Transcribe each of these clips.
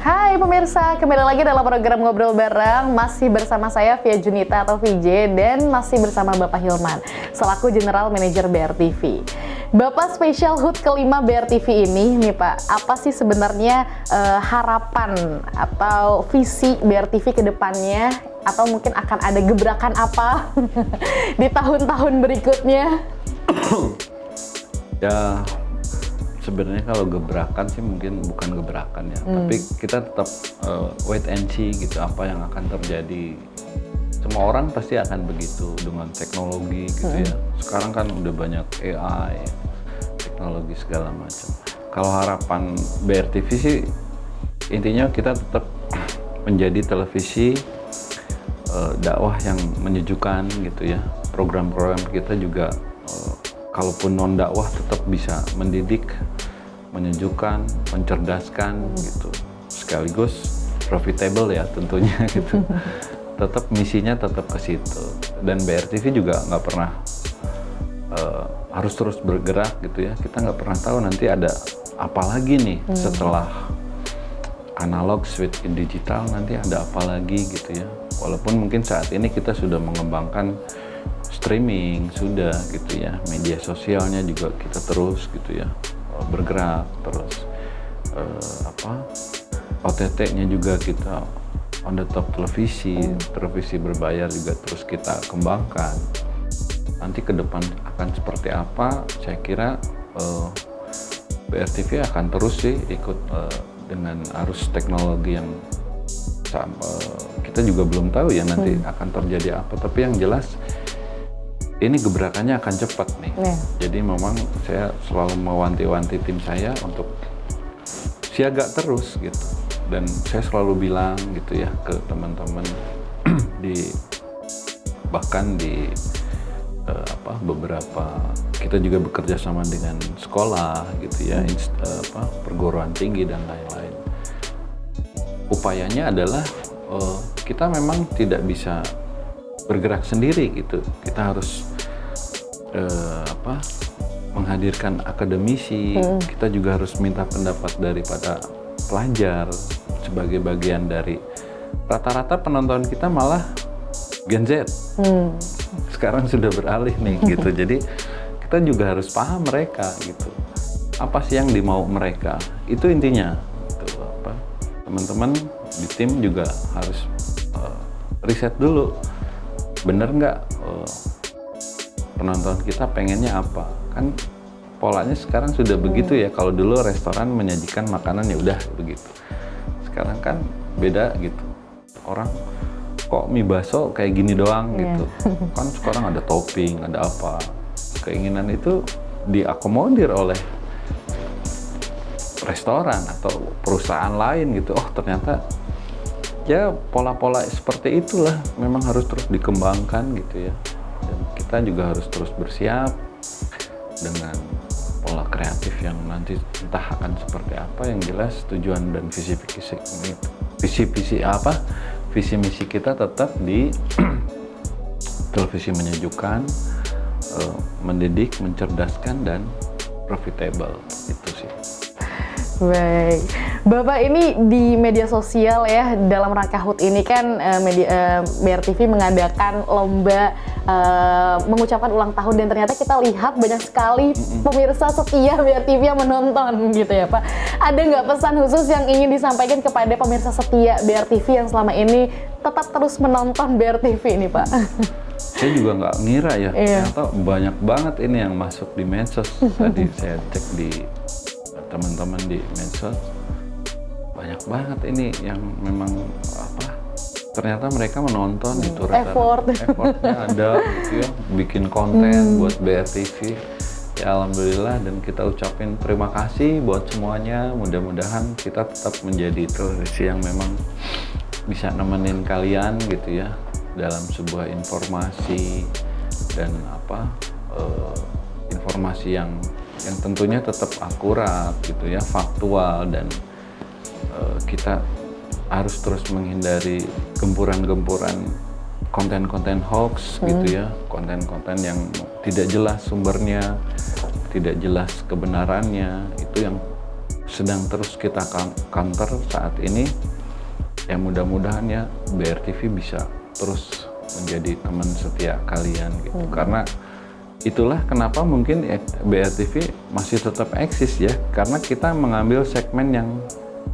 Hai pemirsa, kembali lagi dalam program Ngobrol Bareng. Masih bersama saya Via Junita atau VJ, dan masih bersama Bapak Hilman selaku General Manager BRTV. Bapak Special Hood kelima BRTV ini nih Pak, apa sih sebenarnya harapan atau visi BRTV ke depannya, atau mungkin akan ada gebrakan apa di tahun-tahun berikutnya? Ya, sebenarnya kalau gebrakan sih mungkin bukan gebrakan ya, tapi kita tetap wait and see gitu apa yang akan terjadi. Semua orang pasti akan begitu dengan teknologi gitu ya. Sekarang kan udah banyak AI, teknologi segala macam. Kalau harapan BRTV sih intinya kita tetap menjadi televisi dakwah yang menyejukkan gitu ya. Program-program kita juga kalaupun non dakwah tetap bisa mendidik, menyejukkan, mencerdaskan gitu. Sekaligus profitable ya tentunya gitu. Tetap misinya tetap ke situ. Dan BRTV juga nggak pernah harus terus bergerak gitu ya. Kita nggak pernah tahu nanti ada apa lagi nih setelah analog switch ke digital, nanti ada apa lagi gitu ya. Walaupun mungkin saat ini kita sudah mengembangkan streaming sudah gitu ya, media sosialnya juga kita terus gitu ya bergerak terus, OTT-nya juga kita on the top televisi berbayar juga terus kita kembangkan. Nanti ke depan akan seperti apa, saya kira BRTV akan terus sih ikut dengan arus teknologi yang kita juga belum tahu ya nanti akan terjadi apa, tapi yang jelas ini gebrakannya akan cepat nih. Jadi memang saya selalu mewanti-wanti tim saya untuk siaga terus gitu. Dan saya selalu bilang gitu ya ke teman-teman bahkan di beberapa, kita juga bekerja sama dengan sekolah gitu ya, perguruan tinggi dan lain-lain. Upayanya adalah kita memang tidak bisa bergerak sendiri gitu. Kita harus menghadirkan akademisi, kita juga harus minta pendapat daripada pelajar sebagai bagian dari, rata-rata penonton kita malah Gen Z. Sekarang sudah beralih nih gitu. Jadi kita juga harus paham mereka gitu. Apa sih yang dimau mereka? Itu intinya. Gitu, teman-teman di tim juga harus riset dulu. Bener nggak penonton kita pengennya apa? Kan polanya sekarang sudah begitu ya. Kalau dulu restoran menyajikan makanan ya udah begitu. Sekarang kan beda gitu. Orang kok mie bakso kayak gini doang gitu. Kan sekarang ada topping, ada apa. Keinginan itu diakomodir oleh restoran atau perusahaan lain gitu. Oh ternyata ya pola-pola seperti itulah memang harus terus dikembangkan gitu ya. Dan kita juga harus terus bersiap dengan pola kreatif yang nanti entah akan seperti apa. Yang jelas tujuan dan visi misi kita tetap di televisi menyejukkan, mendidik, mencerdaskan, dan profitable. Itu sih. Baik, Bapak ini di media sosial ya, dalam rangka HUT ini kan BRTV mengadakan lomba mengucapkan ulang tahun, dan ternyata kita lihat banyak sekali pemirsa setia BRTV yang menonton gitu ya Pak. Ada nggak pesan khusus yang ingin disampaikan kepada pemirsa setia BRTV yang selama ini tetap terus menonton BRTV ini Pak? Saya juga nggak ngira ya, ternyata banyak banget ini yang masuk di medsos. Tadi saya cek di teman-teman di medsos, banyak banget ini yang memang ternyata mereka menonton gitu, effortnya ada gitu ya, bikin konten buat BRTV ya. Alhamdulillah, dan kita ucapin terima kasih buat semuanya. Mudah-mudahan kita tetap menjadi televisi yang memang bisa nemenin kalian gitu ya dalam sebuah informasi dan informasi yang tentunya tetap akurat gitu ya, faktual, dan kita harus terus menghindari gempuran-gempuran konten-konten hoax gitu ya, konten-konten yang tidak jelas sumbernya, tidak jelas kebenarannya. Itu yang sedang terus kita counter saat ini. Ya mudah-mudahan ya BRTV bisa terus menjadi teman setia kalian gitu. Karena itulah kenapa mungkin BRTV masih tetap eksis ya, karena kita mengambil segmen yang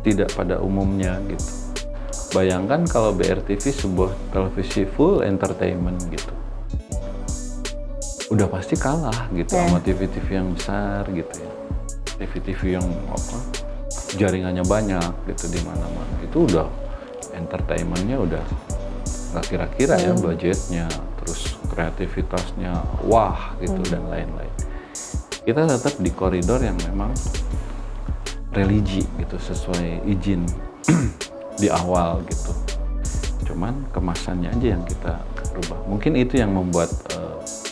tidak pada umumnya gitu. Bayangkan kalau BRTV sebuah televisi full entertainment gitu, udah pasti kalah gitu sama TV-TV yang besar gitu ya. TV-TV yang apa jaringannya banyak gitu di mana-mana, itu udah entertainmentnya udah nggak kira-kira ya budgetnya, terus kreativitasnya wah gitu dan lain-lain. Kita tetap di koridor yang memang religi gitu, sesuai izin di awal gitu. Cuman kemasannya aja yang kita rubah. Mungkin itu yang membuat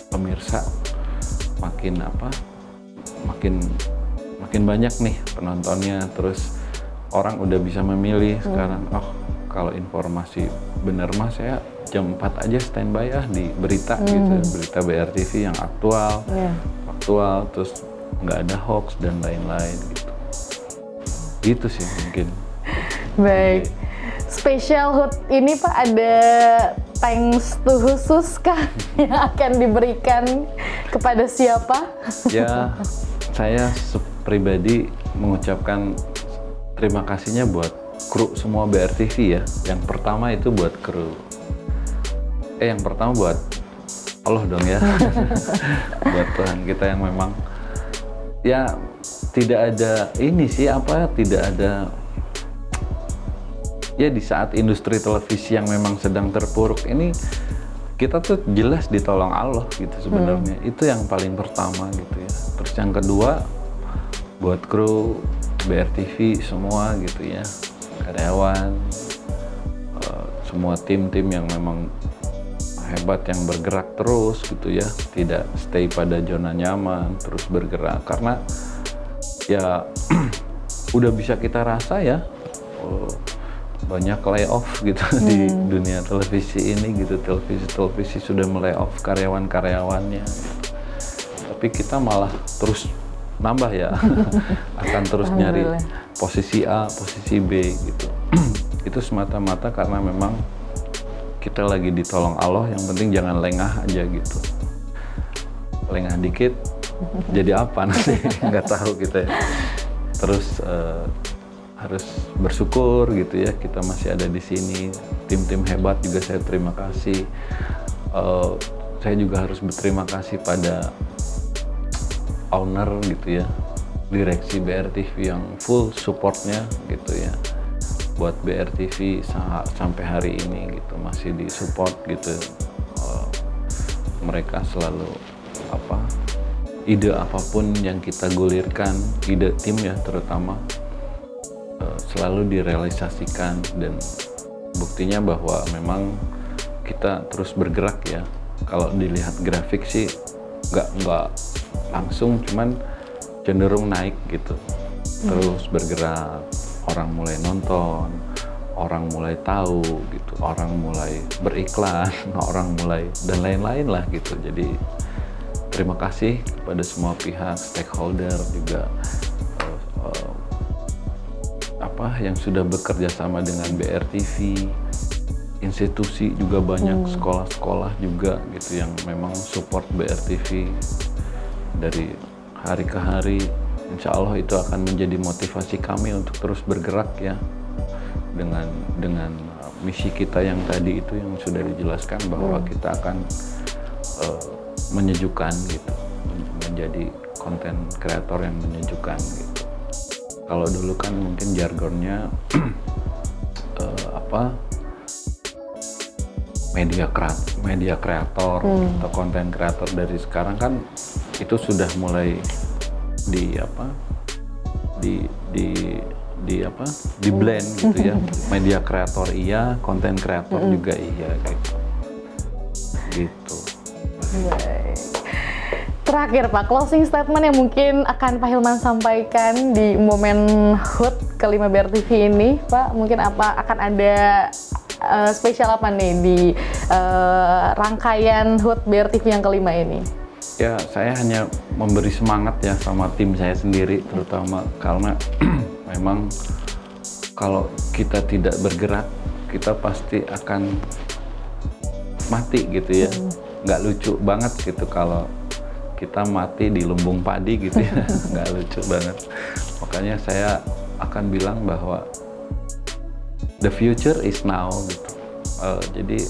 pemirsa makin banyak nih penontonnya, terus orang udah bisa memilih sekarang. Oh, kalau informasi bener mah saya jam 4 aja standby di berita gitu, berita BRTV yang aktual, faktual, terus nggak ada hoax dan lain-lain gitu. Gitu sih mungkin. Baik, spesial HUT ini Pak ada thanks to khusus kah yang akan diberikan kepada siapa? Ya, saya pribadi mengucapkan terima kasihnya buat kru semua BRTV ya. Yang pertama itu buat kru. Yang pertama buat Allah dong ya. Buat Tuhan kita yang memang ya tidak ada ini sih tidak ada ya di saat industri televisi yang memang sedang terpuruk ini, kita tuh jelas ditolong Allah gitu sebenarnya. Itu yang paling pertama gitu ya. Terus yang kedua buat kru BRTV semua gitu ya, karyawan, semua tim-tim yang memang hebat yang bergerak terus gitu ya, tidak stay pada zona nyaman, terus bergerak karena ya udah bisa kita rasa ya banyak layoff gitu di dunia televisi ini gitu. Televisi sudah melayoff karyawan-karyawannya gitu. Tapi kita malah terus nambah ya akan terus nyari posisi A, posisi B gitu. Itu semata-mata karena memang kita lagi ditolong Allah, yang penting jangan lengah aja gitu. Lengah dikit jadi apa nanti nggak tahu kita ya. Terus harus bersyukur gitu ya, kita masih ada di sini. Tim-tim hebat juga saya terima kasih. Saya juga harus berterima kasih pada owner gitu ya, direksi BRTV yang full supportnya gitu ya buat BRTV sampai hari ini gitu, masih disupport gitu. Mereka selalu ide apapun yang kita gulirkan, ide tim ya terutama, selalu direalisasikan, dan buktinya bahwa memang kita terus bergerak ya. Kalau dilihat grafik sih nggak langsung, cuman cenderung naik gitu, terus bergerak, orang mulai nonton, orang mulai tahu gitu, orang mulai beriklan, orang mulai dan lain-lain lah gitu. Jadi terima kasih kepada semua pihak, stakeholder juga yang sudah bekerja sama dengan BRTV, institusi juga banyak, sekolah-sekolah juga gitu yang memang support BRTV dari hari ke hari. Insya Allah itu akan menjadi motivasi kami untuk terus bergerak ya dengan misi kita yang tadi itu yang sudah dijelaskan, bahwa kita akan menyejukkan gitu, menjadi konten kreator yang menyejukkan gitu. Kalau dulu kan mungkin jargonnya media kreator atau konten kreator. Dari sekarang kan itu sudah mulai di blend gitu ya. Media kreator iya, konten kreator juga iya gitu. Baik. Terakhir Pak, closing statement yang mungkin akan Pak Hilman sampaikan di momen HUT ke-5 BRTV ini, Pak, mungkin akan ada spesial apa nih di rangkaian HUT BRTV yang ke-5 ini? Ya, saya hanya memberi semangat ya sama tim saya sendiri, terutama karena memang kalau kita tidak bergerak, kita pasti akan mati gitu ya. Nggak lucu banget gitu kalau kita mati di lumbung padi gitu ya. Nggak lucu banget. Makanya saya akan bilang bahwa the future is now gitu. Jadi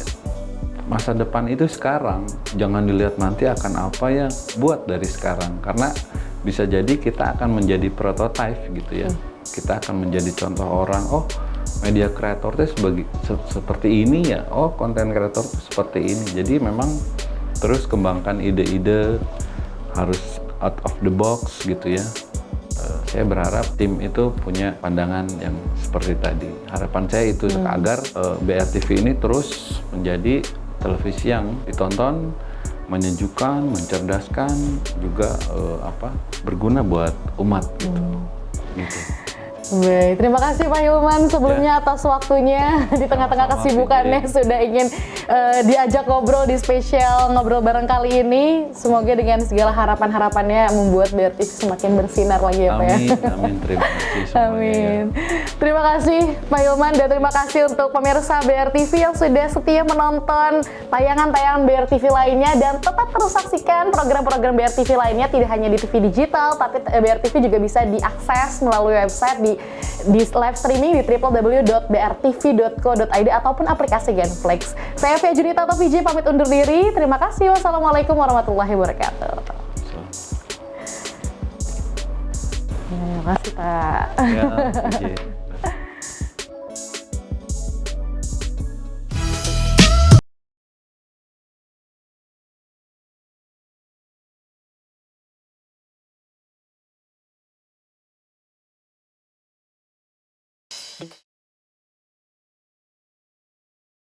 masa depan itu sekarang, jangan dilihat nanti akan apa ya, buat dari sekarang. Karena bisa jadi kita akan menjadi prototype gitu ya. Kita akan menjadi contoh orang, oh media kreator itu seperti ini ya, oh konten kreator itu seperti ini. Jadi memang terus kembangkan ide-ide, harus out of the box gitu ya. Saya berharap tim itu punya pandangan yang seperti tadi. Harapan saya itu agar BRTV ini terus menjadi televisi yang ditonton, menyejukkan, mencerdaskan, juga berguna buat umat gitu. Baik, terima kasih Pak Hilman sebelumnya atas waktunya di tengah-tengah kesibukannya sudah ingin diajak ngobrol di spesial ngobrol bareng kali ini. Semoga dengan segala harapan-harapannya membuat BRTV semakin bersinar lagi ya Pak ya. Amin, terima kasih semuanya. Amin. Terima kasih Pak Hilman dan terima kasih untuk pemirsa BRTV yang sudah setia menonton tayangan-tayangan BRTV lainnya, dan tetap terus saksikan program-program BRTV lainnya tidak hanya di TV digital, tapi BRTV juga bisa diakses melalui website di live streaming di www.brtv.co.id ataupun aplikasi Genflix. Saya Via Junita atau VJ pamit undur diri. Terima kasih. Wassalamualaikum warahmatullahi wabarakatuh. Terima kasih Pak. Ya, VJ.